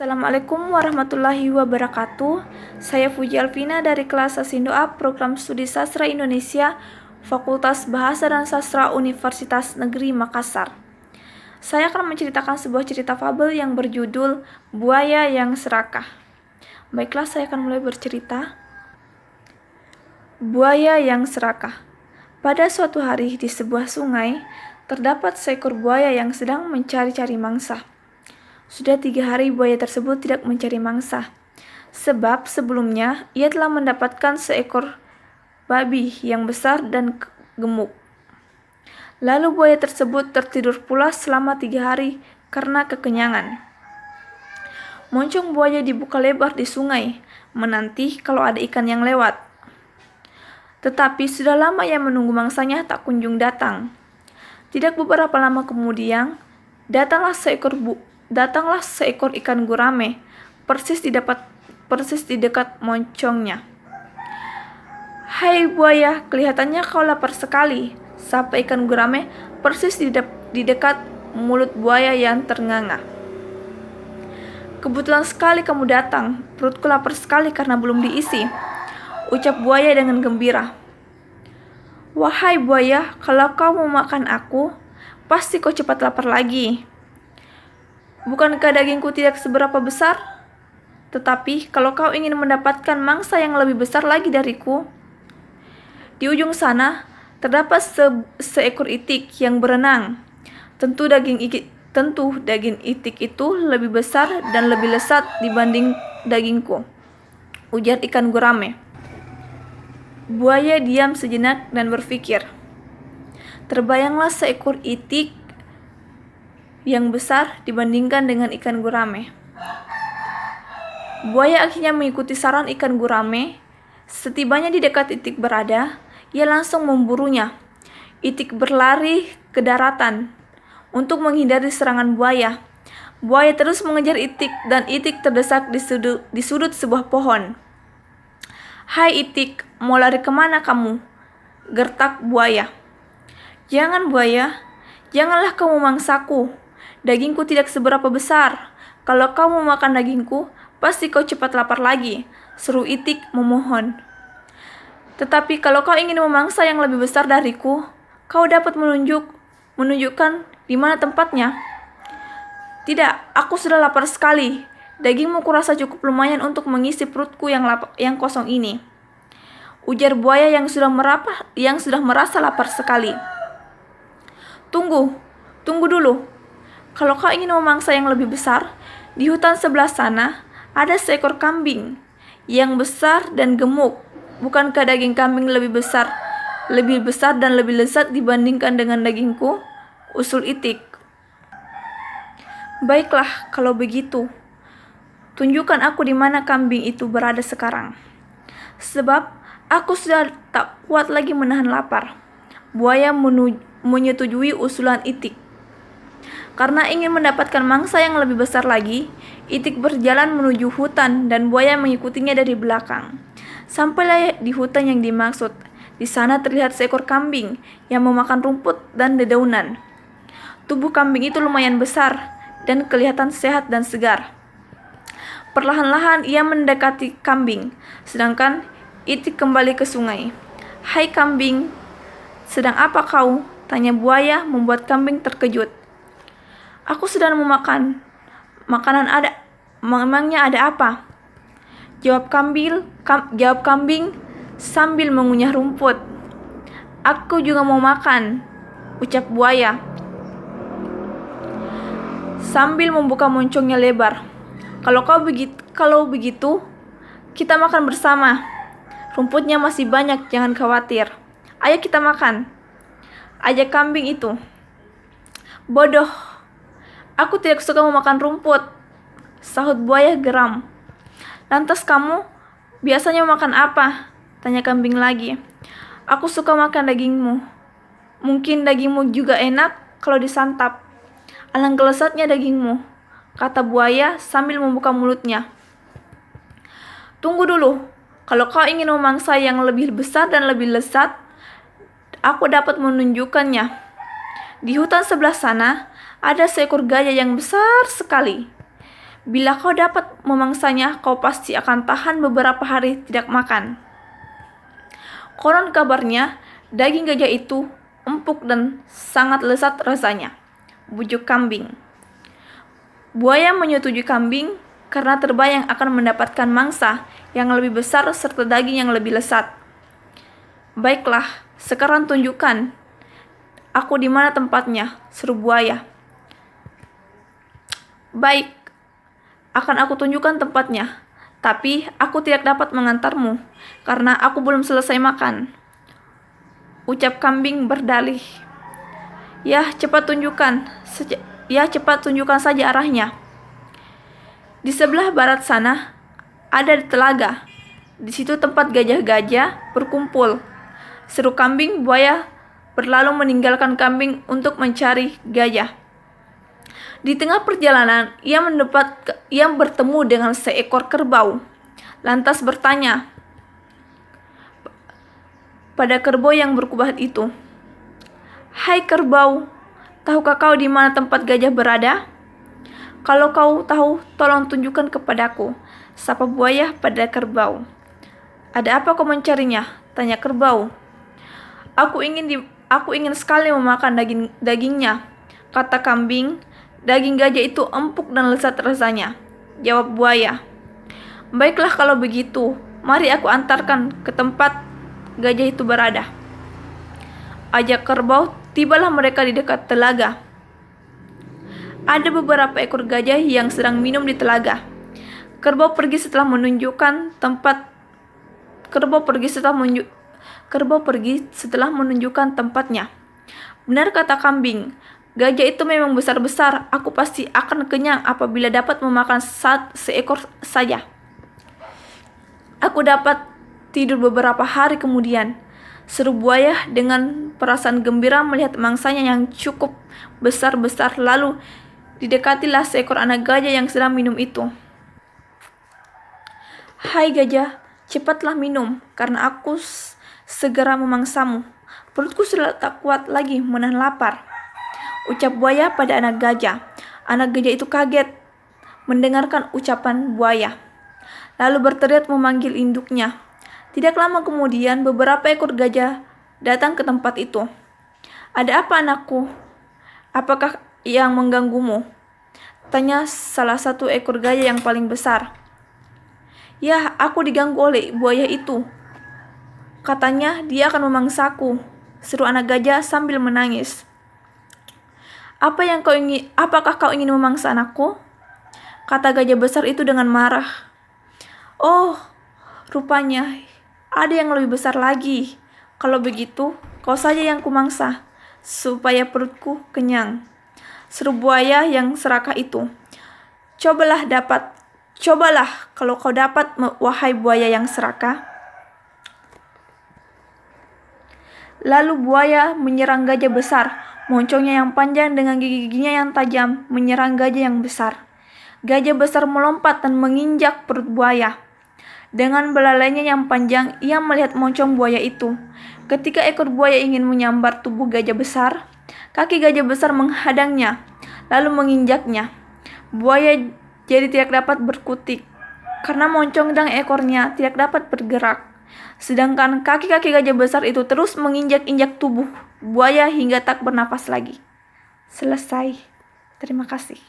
Assalamualaikum warahmatullahi wabarakatuh. Saya Fuji Alvina dari kelas Asindo A, Program Studi Sastra Indonesia, Fakultas Bahasa dan Sastra Universitas Negeri Makassar. Saya akan menceritakan sebuah cerita fabel yang berjudul Buaya yang Serakah. Baiklah, saya akan mulai bercerita. Buaya yang serakah. Pada suatu hari di sebuah sungai, terdapat seekor buaya yang sedang mencari-cari mangsa. Sudah 3 hari buaya tersebut tidak mencari mangsa, sebab sebelumnya ia telah mendapatkan seekor babi yang besar dan gemuk. Lalu buaya tersebut tertidur pula selama 3 hari karena kekenyangan. Moncong buaya dibuka lebar di sungai, menanti kalau ada ikan yang lewat. Tetapi sudah lama ia menunggu mangsanya tak kunjung datang. Tidak beberapa lama kemudian, datanglah seekor ikan gurame, persis di dekat moncongnya. "Hai buaya, kelihatannya kau lapar sekali," sapa ikan gurame persis di dekat mulut buaya yang ternganga. "Kebetulan sekali kamu datang, perutku lapar sekali karena belum diisi," ucap buaya dengan gembira. "Wahai buaya, kalau kau mau makan aku, pasti kau cepat lapar lagi. Bukankah dagingku tidak seberapa besar? Tetapi kalau kau ingin mendapatkan mangsa yang lebih besar lagi dariku, di ujung sana terdapat seekor itik yang berenang. Tentu daging itik itu lebih besar dan lebih lezat dibanding dagingku," ujar ikan gurame. Buaya diam sejenak dan berpikir. Terbayanglah seekor itik yang besar dibandingkan dengan ikan gurame. Buaya akhirnya mengikuti saran ikan gurame. Setibanya di dekat itik berada, ia langsung memburunya. Itik berlari ke daratan untuk menghindari serangan buaya. Buaya terus mengejar itik dan itik terdesak di sudut sebuah pohon. "Hai itik, mau lari kemana kamu?" gertak buaya. "Jangan buaya, janganlah kamu memangsaku. Dagingku tidak seberapa besar. Kalau kau mau makan dagingku, pasti kau cepat lapar lagi," seru itik memohon. "Tetapi kalau kau ingin memangsa yang lebih besar dariku, kau dapat menunjukkan di mana tempatnya." "Tidak, aku sudah lapar sekali. Dagingmu kurasa cukup lumayan untuk mengisi perutku yang kosong ini," ujar buaya yang sudah merasa lapar sekali. Tunggu dulu. Kalau kau ingin memangsa yang lebih besar, di hutan sebelah sana ada seekor kambing yang besar dan gemuk. Bukankah daging kambing lebih besar dan lebih lezat dibandingkan dengan dagingku?" usul itik. "Baiklah, kalau begitu, tunjukkan aku di mana kambing itu berada sekarang, sebab aku sudah tak kuat lagi menahan lapar." Buaya menyetujui usulan itik. Karena ingin mendapatkan mangsa yang lebih besar lagi, itik berjalan menuju hutan dan buaya mengikutinya dari belakang. Sampailah di hutan yang dimaksud. Di sana terlihat seekor kambing yang memakan rumput dan dedaunan. Tubuh kambing itu lumayan besar dan kelihatan sehat dan segar. Perlahan-lahan ia mendekati kambing, sedangkan itik kembali ke sungai. "Hai kambing, sedang apa kau?" tanya buaya, membuat kambing terkejut. "Aku sedang memakan makanan. Memangnya ada apa?" Jawab kambing sambil mengunyah rumput. "Aku juga mau makan," ucap buaya sambil membuka moncongnya lebar. Kalau begitu, kita makan bersama. Rumputnya masih banyak, jangan khawatir. Ayo kita makan," ajak kambing itu. "Bodoh, aku tidak suka memakan rumput," sahut buaya geram. "Lantas kamu biasanya makan apa?" tanya kambing lagi. "Aku suka makan dagingmu. Mungkin dagingmu juga enak kalau disantap. Alangkah lezatnya dagingmu," kata buaya sambil membuka mulutnya. "Tunggu dulu. Kalau kau ingin memangsa yang lebih besar dan lebih lezat, aku dapat menunjukkannya. Di hutan sebelah sana ada seekor gajah yang besar sekali. Bila kau dapat memangsanya, kau pasti akan tahan beberapa hari tidak makan. Konon kabarnya, daging gajah itu empuk dan sangat lezat rasanya. Bujuk kambing. Buaya menyetujui kambing karena terbayang akan mendapatkan mangsa yang lebih besar serta daging yang lebih lezat. Baiklah, sekarang tunjukkan aku di mana tempatnya, seru buaya. Baik, akan aku tunjukkan tempatnya, tapi aku tidak dapat mengantarmu karena aku belum selesai makan, ucap kambing berdalih. Ya, cepat tunjukkan saja arahnya. Di sebelah barat sana ada telaga. Di situ tempat gajah-gajah berkumpul. Seru kambing. Buaya berlalu meninggalkan kambing untuk mencari gajah. Di tengah perjalanan, ia bertemu dengan seekor kerbau. Lantas bertanya pada kerbau yang berkubah itu, "Hai kerbau, tahukah kau di mana tempat gajah berada? Kalau kau tahu, tolong tunjukkan kepadaku," sapa buaya pada kerbau. "Ada apa kau mencarinya?" tanya kerbau. Aku ingin sekali memakan dagingnya," kata kambing. "Daging gajah itu empuk dan lezat rasanya," jawab buaya. "Baiklah kalau begitu, mari aku antarkan ke tempat gajah itu berada," ajak kerbau. Tibalah mereka di dekat telaga. Ada beberapa ekor gajah yang sedang minum di telaga. Kerbau pergi setelah menunjukkan tempatnya. "Benar," kata kambing, "gajah itu memang besar-besar. Aku pasti akan kenyang apabila dapat memakan seekor saja. Aku dapat tidur beberapa hari kemudian," seru buaya dengan perasaan gembira melihat mangsanya yang cukup besar-besar. Lalu didekatilah seekor anak gajah yang sedang minum itu. "Hai gajah, cepatlah minum, karena aku segera memangsamu. Perutku sudah tak kuat lagi menahan lapar," ucap buaya pada anak gajah. Anak gajah itu kaget mendengarkan ucapan buaya, lalu berteriak memanggil induknya. Tidak lama kemudian, beberapa ekor gajah datang ke tempat itu. "Ada apa, anakku? Apakah yang mengganggumu?" tanya salah satu ekor gajah yang paling besar. "Ya, aku diganggu oleh buaya itu. Katanya dia akan memangsaku," seru anak gajah sambil menangis. "Apakah kau ingin memangsa anakku?" kata gajah besar itu dengan marah. "Oh, rupanya ada yang lebih besar lagi. Kalau begitu, kau saja yang kumangsa, supaya perutku kenyang," seru buaya yang serakah itu. Cobalah kalau kau dapat, wahai buaya yang serakah." Lalu buaya menyerang gajah besar. Moncongnya yang panjang dengan gigi-giginya yang tajam menyerang gajah yang besar. Gajah besar melompat dan menginjak perut buaya. Dengan belalainya yang panjang, ia melihat moncong buaya itu. Ketika ekor buaya ingin menyambar tubuh gajah besar, kaki gajah besar menghadangnya, lalu menginjaknya. Buaya jadi tidak dapat berkutik, karena moncong dan ekornya tidak dapat bergerak. Sedangkan kaki-kaki gajah besar itu terus menginjak-injak tubuh buaya hingga tak bernapas lagi. Selesai. Terima kasih.